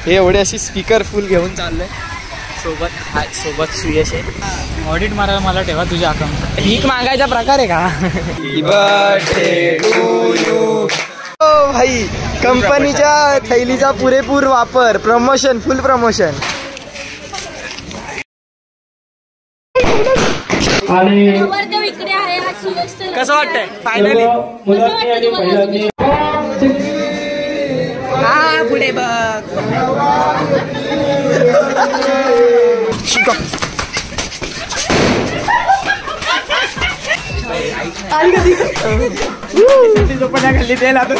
हे एवढे अशी स्पीकर फुल घेऊन चाललंय. सोबत सुयश आहे. ऑडिट मारायला मला ठेवा तुझ्या अकाउंट. भीक मागायचा प्रकार आहे का? Happy birthday to you. भाई कंपनीच्या थैलीचा पुरेपूर वापर. Promotion, full promotion. कसं वाटतंय फायनली? हा पुढे बघ. खाली तेल आता.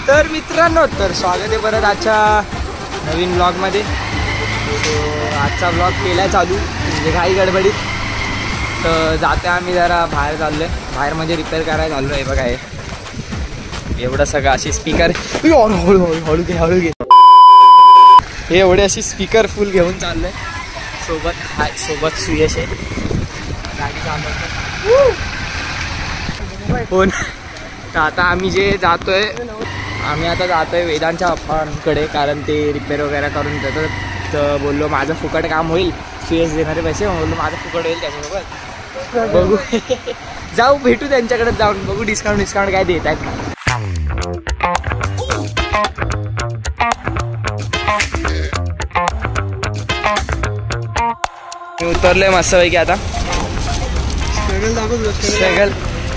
तर मित्रांनो, तर स्वागत आहे परत आजच्या नवीन ब्लॉगमध्ये. आजचा ब्लॉग केला चालू म्हणजे घाई गडबडीत. तर जाते आम्ही जरा बाहेर चाललोय. बाहेर म्हणजे रिपेअर करायला चाललो आहे. बघा एवढं सगळं अशी स्पीकर. हळू घे. हे एवढे अशी स्पीकर फुल घेऊन चाललोय. सोबत सुयश आहे. गाडी चालवतो. हो ना. तर आता आम्ही आता जातोय वेदांच्या अप्पांकडे, कारण ते रिपेअर वगैरे करून देतात. तर बोललो माझं फुकट काम होईल, सुयश देणारे पैसे. बोललो माझं फुकट होईल त्याच्याबरोबर. बघू जाऊ भेटू त्यांच्याकडे जाऊन बघू डिस्काउंट काय देत आहेत ना. मी उतरलोय मस्तपैकी आता.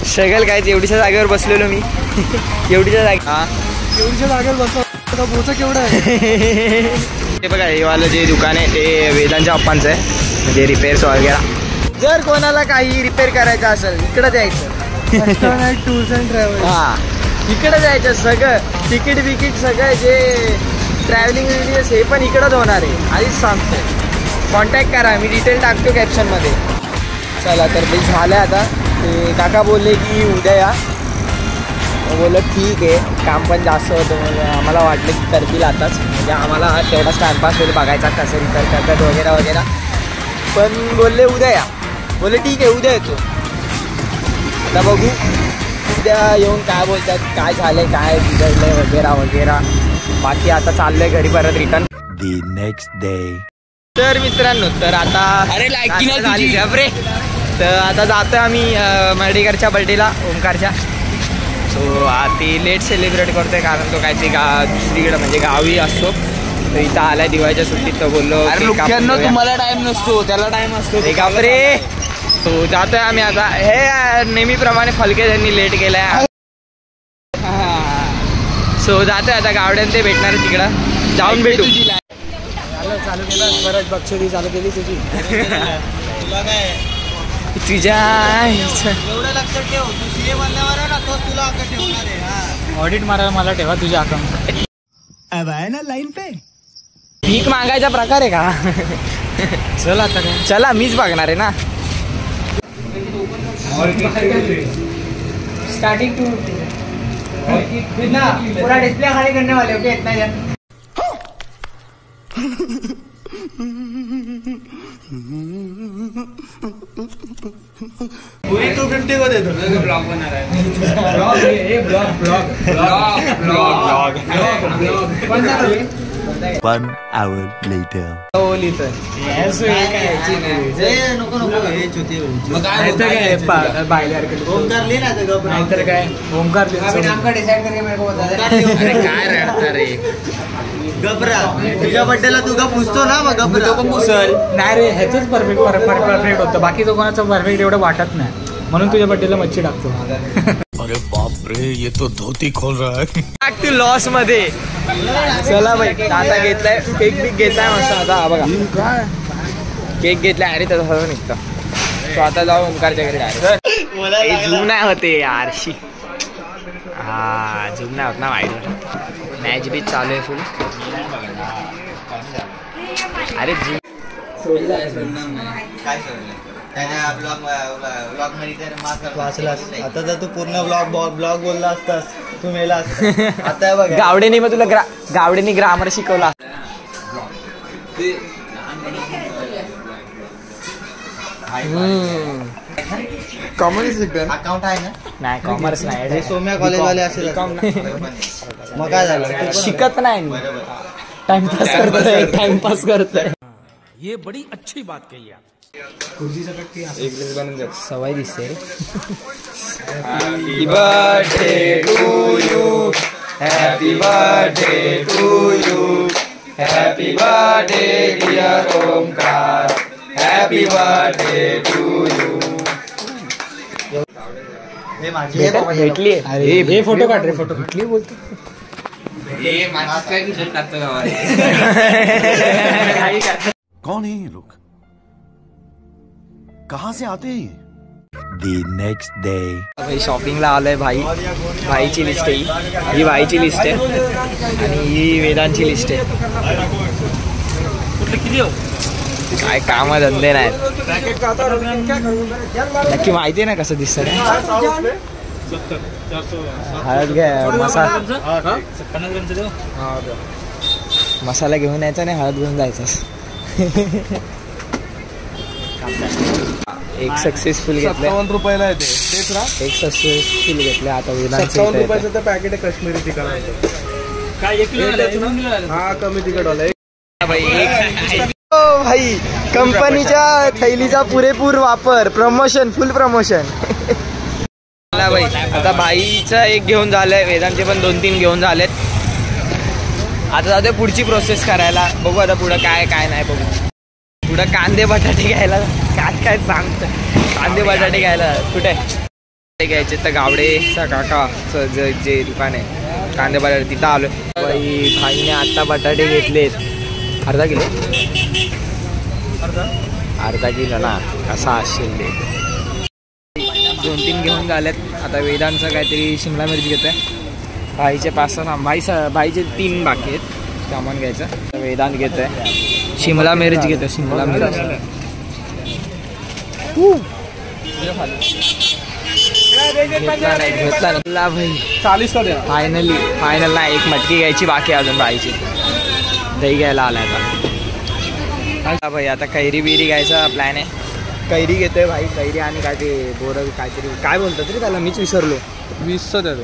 स्ट्रगल काय एवढीच्या जागेवर बसलेलो मी. एवढीच्या जागेवर बसलो. पोचा केवढा आहे ते बघा. हे वालं जे दुकान आहे ते वेदांच्या अप्पांचं आहे, म्हणजे रिपेअर्स वगैरे. जर कोणाला काही रिपेअर करायचं असेल इकडं जायचं. Tours and travel. हा, इकडं जायचं. सगळं तिकीट सगळं जे ट्रॅव्हलिंग हे पण इकडंच होणार आहे. आधीच सांगतोय. कॉन्टॅक्ट करा, मी डिटेल टाकतो कॅप्शनमध्ये. चला तर ते झालं आता. ते काका बोलले की उद्या या. बोललं ठीक आहे. काम पण जास्त होतं म्हणजे आम्हाला वाटलं की करतील आताच, म्हणजे आम्हाला तेवढाच टाइमपास होईल बघायचा कसं रिपेअर करतात वगैरे. पण बोलले उद्या या. बोलले ठीक आहे उद्या येतो. आता बघू उद्या येऊन काय बोलतात, काय झालंय, काय बिघडलंय वगैरे. बाकी आता चाललंय घरी परत रिटर्न. The next day. तर मित्रांनो, तर आता तर आता जातोय आम्ही मर्डेकरच्या बर्थडेला, ओमकारच्या. सो ती लेट सेलिब्रेट करतोय, कारण तो काहीतरी दुसरीकडे म्हणजे गावी असतो. तर इथं आलाय दिवाळीच्या सुट्टीत. तो बोललो तुम्हाला टाइम नसतो, त्याला टाइम असतो. रे तो जातोय आम्ही आता. हे नेहमीप्रमाणे फलके त्यांनी लेट केलाय. सो जातोय आता. गावड्यान ते भेटणार आहे तिकडं, जाऊन भेटू. चालू केला परत बक्षरी चालू केली तुझी. तुझ्या एवढं लक्षात ठेव, तू सीए बनल्यावर ना तोच तुला अगं ठेवणार आहे. ऑडिट मारायला मला ठेवा तुझ्या अकाउंट. अब आहे ना लाईन पे. भीक मागायचा प्रकार आहे का? चला आता काय, चला मीच बघणार आहे ना. स्टार्टिंग टू पूरा डिस्प्ले खाली करने वाले हो क्या इतना यार? 250 को दे दो. ब्लॉग बना रहा है. Blog 1 hour later. नाहीतर काय ओमकार घबरा. तुझ्या बड्डेला तू का पुसतो ना, मग घबरा पण पुसल. नाही रे, ह्याच परफेक्ट होतं. बाकीचं कोणाचं परफेक्ट एवढं वाटत नाही, म्हणून तुझ्या बड्डेला मच्छी टाकतो. अरे बाप रे, ये तो धोती खोल रहा है. तू लॉस मध्ये. चला भाई, आता घेतलाय केक बिक घेतलाय मस्त. आता बघा केक घेतलाय. अरे त्याचा सगळं निघतं. तो आता जाऊ ओमकारच्या घरी डायरेक्ट. झूम नाही होते यारशी. हा झूम नाही होत ना वाईट. मॅच बी चालू आहे फुल. अरे झूम काय वाचलास. आता जर तू पूर्ण ब्लॉग बोलला असतास तू मेला असता. आता बघ गावडेनी मग तुला गावडेनी ग्रामर शिकवला. कॉमर्स अकाउंट आहे ना? नाही कॉमर्स नाही हे सोम्या कॉलेजवाले असेल. मग काय झालं? शिकत नाही मी. टाइमपास करतोय. ये बड़ी अच्छी बात कही आप. सवय दिसते. Happy birthday to you. Happy birthday to you. Happy birthday dear Omkar. Happy birthday to you. भेटली. हे फोटो काढ रे. फोटो भेटली बोलतो. कौन है ये लोग? कहाँ से आते हैं? The next day. भाई शॉपिंगला आलोय भाई. भाईची लिस्ट आहे ही भाईची लिस्ट आहे आणि ही वेदांची लिस्ट आहे. काय काम धंदे नाहीत. नक्की माहिती आहे ना कसं दिसतं. हळद घ्या. मसाला घेऊन यायचा आणि हळद घेऊन जायचं. एक सक्सेसफुल घेतलं. 57 रुपयाला येते तेच ना. एक सक्सेसफुल घेतलं. आता वेदांचं 57 रुपयाचं पॅकेट आहे काश्मीरी तिखट. काय 1 किलो? हा कमी तिखटवाला. भाई कंपनीच्या थैलीचा पुरेपूर वापर. Promotion full promotion. भाई आता भाईचा एक घेऊन झालंय. वेदांचे पण 2-3 घेऊन झालेत. आता जातोय पुढची प्रोसेस करायला. बघू आता पुढं काय काय नाही बघू. पुढं कांदे बटाटे घ्यायला. काय सांगतं. कांदे बटाटे घ्यायला कुठे घ्यायचे तर गावडेचा काकाचं जे दुकान आहे कांदे बटाटे तिथं आलो. भाईने आता बटाटे घेतलेत. अर्धा किलो ना. कसा असेल ते. 2-3 घेऊन झालेत. आता वेदांचं काहीतरी शिमला मिरची घेतोय. भाईचे 5-6 भाईचे 3 बाकी आहेत सामान घ्यायचं. वेदांत घेतोय शिमला मिरची घेतोय. शिमला मिरची घेतला भाई. 40 का द्या. फायनल नाही. एक मटकी घ्यायची बाकी अजून भाईची. दही घ्यायला आलाय आता भाई. आता कैरी बिरी घ्यायचा प्लॅन आहे. कैरी घेतोय भाई. कैरी आणि काय ते बोरं काहीतरी काय बोलतात रे त्याला मीच विसरलो. 20 द्या.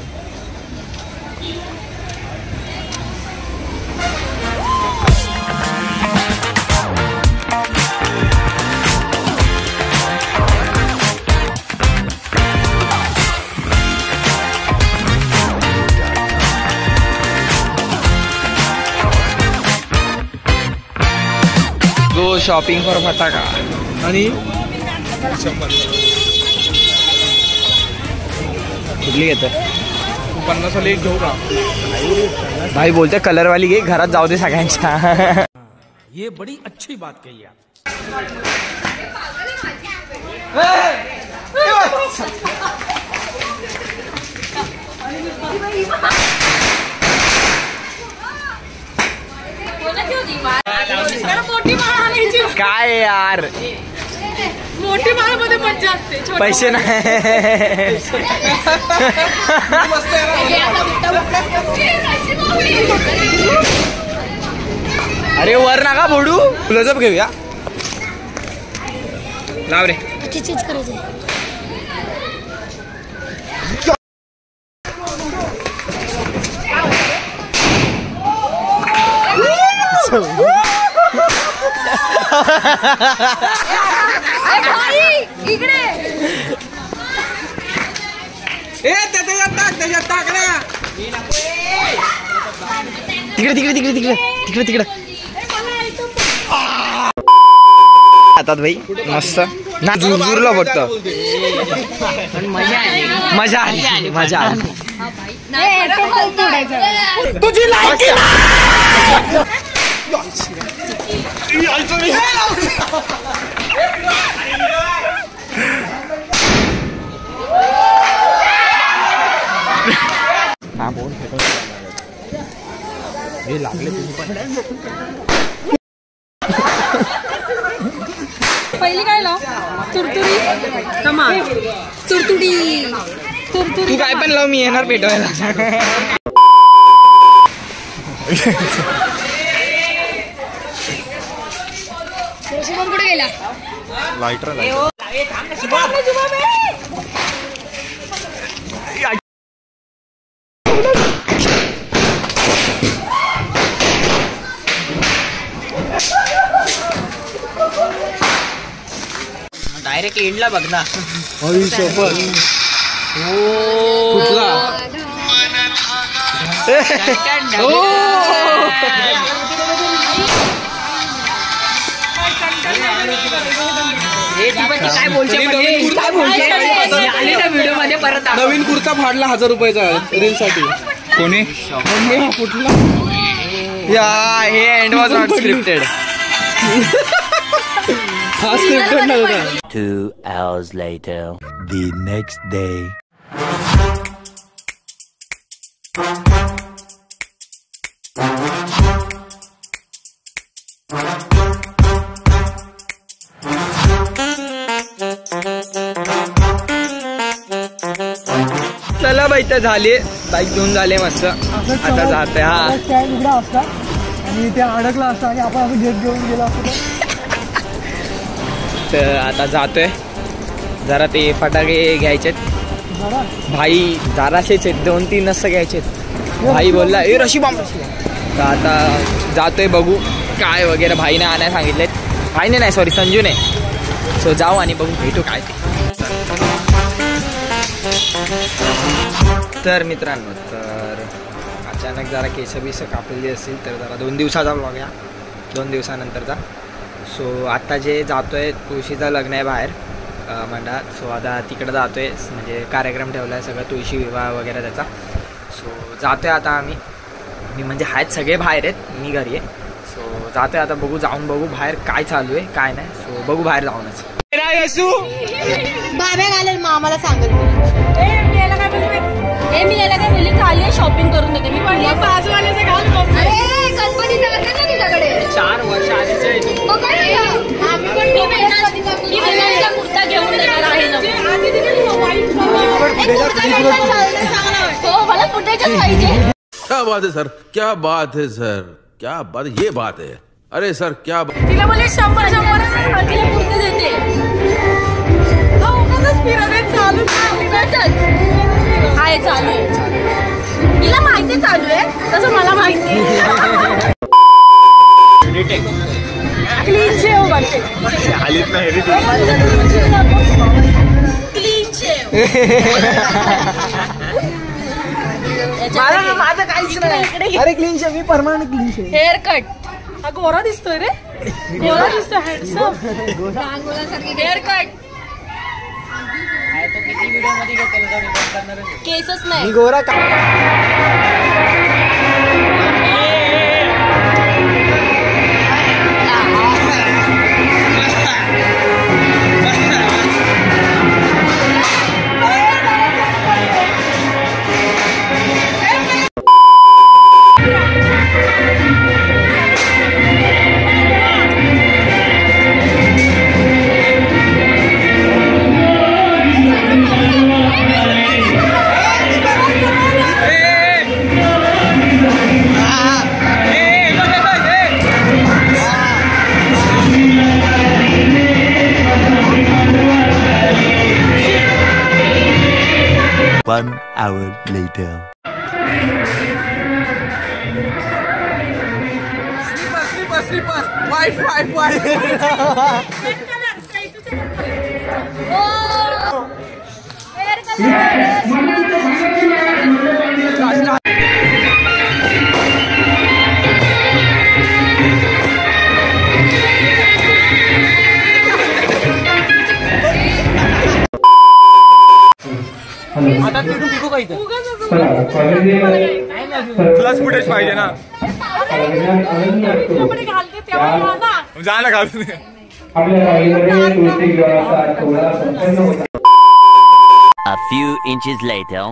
गो शॉपिंग फॉर फटाका. आणि कुठली घेतोय? 50 वाली एक घेऊ का? भाई बोलते कलरवाली घे. घरात जाऊ दे सगळ्यांच्या. ये बड़ी अच्छी बात कही आप. काय यार मोठी माळमध्ये मज्जा असते. पैसे नाही. अरे वर नका बोडू. क्लोजअप घेऊया. लाव रे. चीज करायचं. इकडे तिकडे तिकडे तिकडे तिकडे तिकडे हातात भाई. मस्त ना. झुरझुरला फक्त. मजा आली. तुझी लायकी लागले तुम्ही पण. पहिली काय लाव. तुरतुरी तुरतुडी. तू काय पण लाव. मी येणार पेटवायला. शुभम कुठे गेला? लाइटर डायरेक्ट एंडला बघ ना. काय बोलते व्हिडिओ मध्ये परत नवीन कुर्ता फाडला 1000 रुपयाचा रील साठी. कोणी फुटला या हे एंड वॉज नॉट स्क्रिप्टेड. हा स्क्रिप्टेड नव्हता. 2 hours later. The next day. चला बाई तर झाले, बाईक घेऊन झाले मस्त. आता जाते. हा उघडा असता आणि ते अडकला असता आणि आपण असं गेट घेऊन गेलो असतो. तर आता जातोय. जरा ते फटाके घ्यायचेत भाई, जाराशेच आहेत, 2-3 असं घ्यायचेत. भाई बोलला ए रशी बॉम्ब. तर आता जातोय, बघू काय वगैरे भाईने आणायला सांगितलेत. भाईने नाही, सॉरी संजूने. सो जाऊ आणि बघू भेटू काय ते. तर मित्रांनो, तर अचानक जरा केस कापलेली असतील तर जरा 2 दिवसाचा ब्लॉग या 2 दिवसानंतरचा. सो आता जे जातोय तुळशीचं लग्न आहे बाहेर मंडळात. सो आता तिकडं जातोय, म्हणजे कार्यक्रम ठेवला आहे सगळं तुळशी विवाह वगैरे त्याचा. सो जातोय आता आम्ही म्हणजे आहेत सगळे बाहेर आहेत, मी घरी आहे. सो जातोय आता, बघू जाऊन बघू बाहेर काय चालू आहे काय नाही. सो बघू बाहेर जाऊनच. बाब्या घालेल मग आम्हाला सांगेल. मी याला काय बोलली, खाली शॉपिंग करून देते. मी पण बाजूवाल्याचं घाल. गणपती ना तुझ्याकडे 4 वर्ष आधीचे कुर्ता घेऊन देणार आहे ना. हो मला कुर्त्याच्याच पाहिजे. क्या बात है सर, क्या बात है सर, क्या बात, ये बात है. अरे सर क्या तिला बोले 100 तिला कुर्ते देते. चालू आहे, चालू आहे. तिला माहिती चालू आहे, तसं मला माहिती. क्लीन शेव बनते. Clean shave. माझं काहीच नाही. अरे क्लीन शेव, मी permanent clean shave. Hair cut. हा गोरा दिसतोय रे, गोरा दिसतोय. Handsome hair cut. केसच नाही. गोरा का One hour later. Sleeper wife आता तिथून पिकू का इथं? प्लस फुटेज पाहिजे ना. जा ना घालून. A few inches later.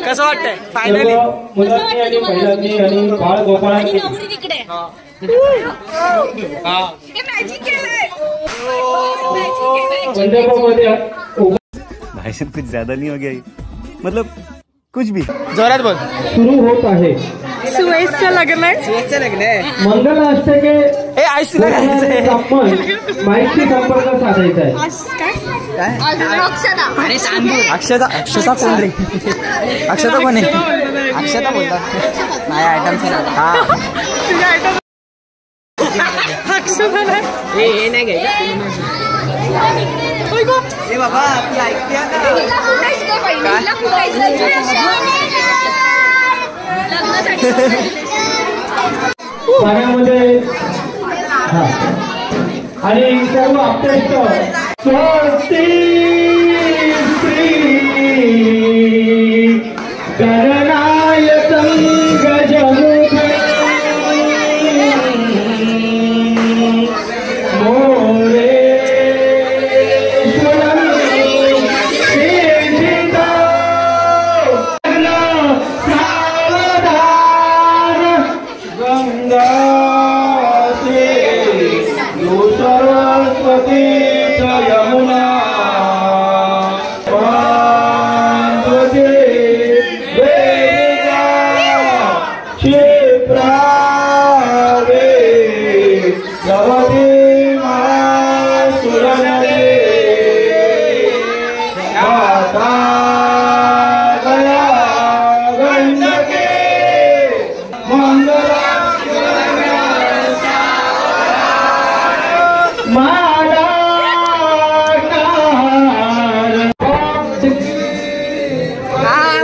कसं वाटतंय फायनली? भाई साहब कुछ ज्यादा नहीं हो गया, मतलब कुछ भी. जोरात बोल. सुरू होत आहे सुएजचं लग्न आहे. सुएजचं लग्न आहे. मंगलाष्टके ए आयुष तुला माहिती संपर्क साधायचा आहे. अक्षता कोण रे? अक्षता कोण आहे? अक्षता बोलतात नाही आयटम हा अक्षता हे नाही घ्यायचं ए बाबा ती ऐकते पाण्यामध्ये आणि सर्व अपेष्ट स्वस्ती स्त्री करणाय गजमुख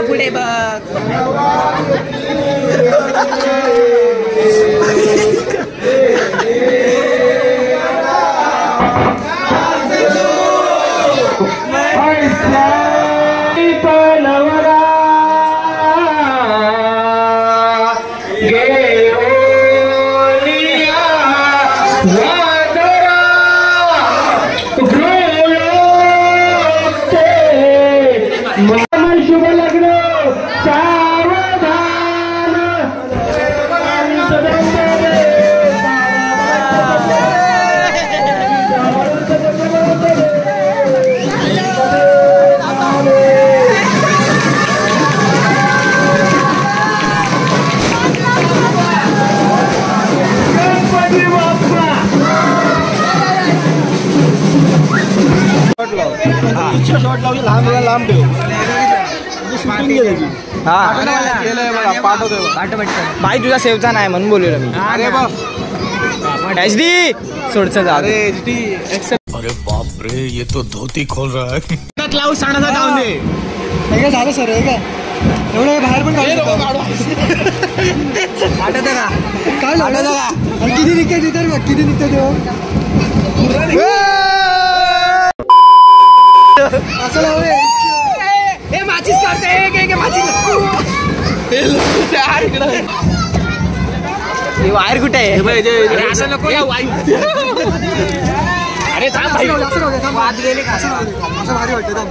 पुढे बघ शुभ लग्न सावधान गणपती बाप्पा. शॉट लावली लहान मुलाला लांब ठेव. भाई तुझा सेवचा नाही म्हणून बोललो मी. अरे एच डी सोडचं जा. अरे बाप रे, ये तो धोती खोल रहा है. लावू सणाचा जाऊन दे. हे झालं सर हे काय एवढं बाहेर पण काढू वाटत का काय लावलं का किती निघते तिथे बघ किती निघते तेव्हा असं लावले हे माचीस काढते माचीस वायर कुठे आहे? असं नको अरे वाद गेले का असं भारी वाटतं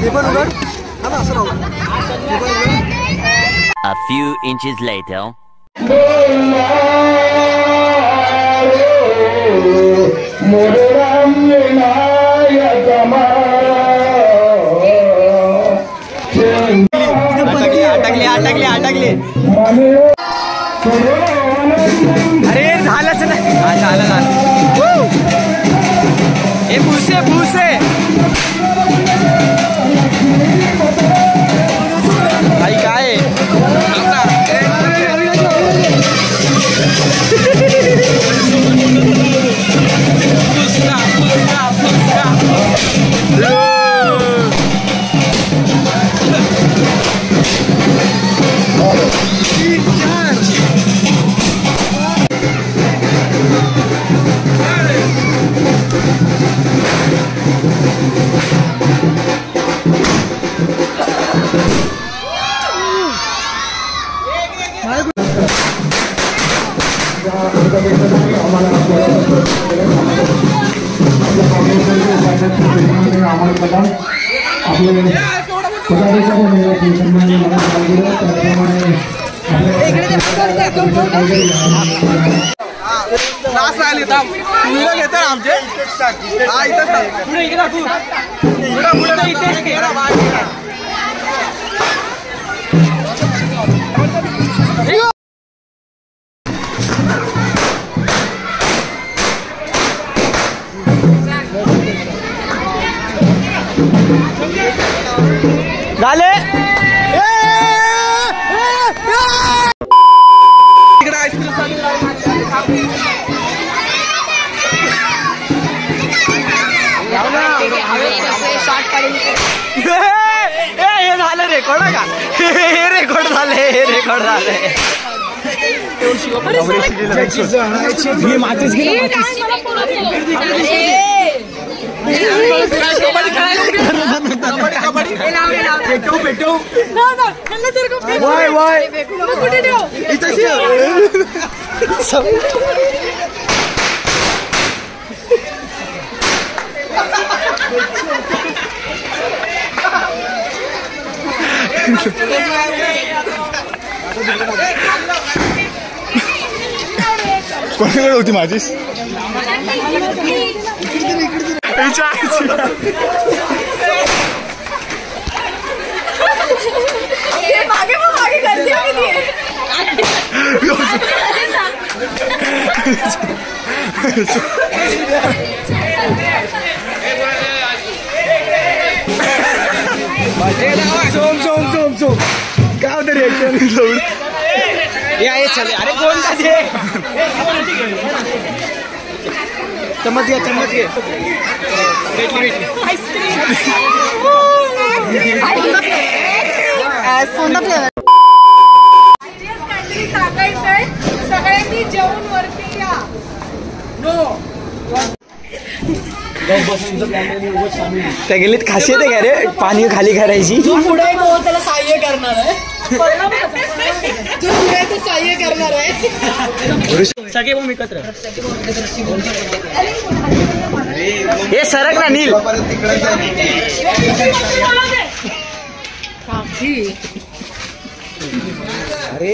ते पण उघड असं राहू. A few inches later. अटकले अरे झालंच नाही. हा झालं हे भूसे भाई काय आमचे हे झालं रेकॉर्ड का? हे रेकॉर्ड झालंय, हे रेकॉर्ड झालंय. कोणाकडे होती माझी? सोम काय होतं रिएक्शन? अरे कोण का ते? चम्मच घे, चम्मच घे. सांगायचंय सगळ्यांनी जेवून वरती या. त्या गेलीत खासियत आहे का रे पाणी खाली करायची? पुढे तो त्याला सहाय्य करणार आहे. तू पुढे तो सहाय्य करणार आहे. सगळे मग एकत्र. हे सरक ना नील. अरे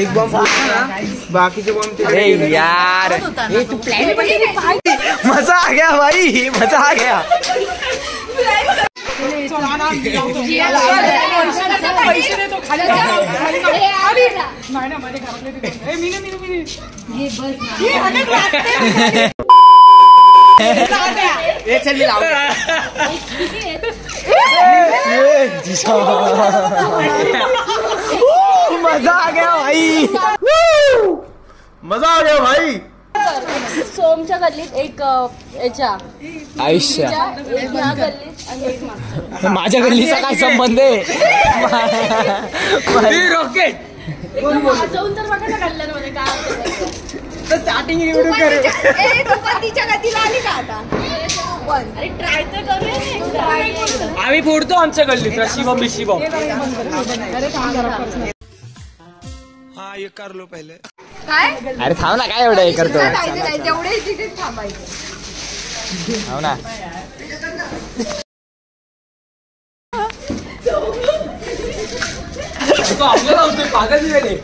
एक बॉम्ब बाकीचे बॉम्ब अरे यार मजा आ गया भाई, मजा आ गया. पैसे देतो खाली मजा आ गया भाई, मजा आ गया भाई. सोमच्या गल्लीत एक याच्या आयुष्य एक या गल्लीत आणि एक मागच्या. माझ्या गल्लीचा काय संबंध आहे? रॉकेट जाऊन तर बघा ना गल्ल्यांमध्ये काय स्टार्टिंग तिच्या गतीला आली का आता? अरे ट्राय तर करूया. आम्ही फोडतो आमच्या गल्लीत शिवम बिशिवम. हाँ ये कर लो पहले. काय अरे थांब ना, काय एवढं हे करतो? तेवढे तिथे थांबायचं. थांब ना. पागल झाले.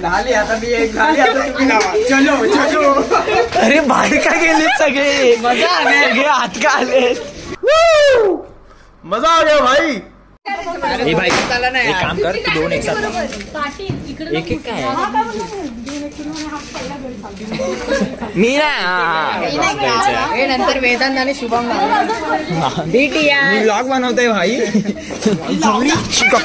नाली आता मी एक नाली आता तुम्ही लावा. चलो चलो. अरे बाहेर का गेले सगळे? मजा आले, सगळे हात का आले. मजा आ गया भाई. ए भाई एक काम कर, तू दोन एक साथ एक एक काय मी ना नंतर वेदांत आणि शुभम मी व्लॉग बनवतोय भाई. पण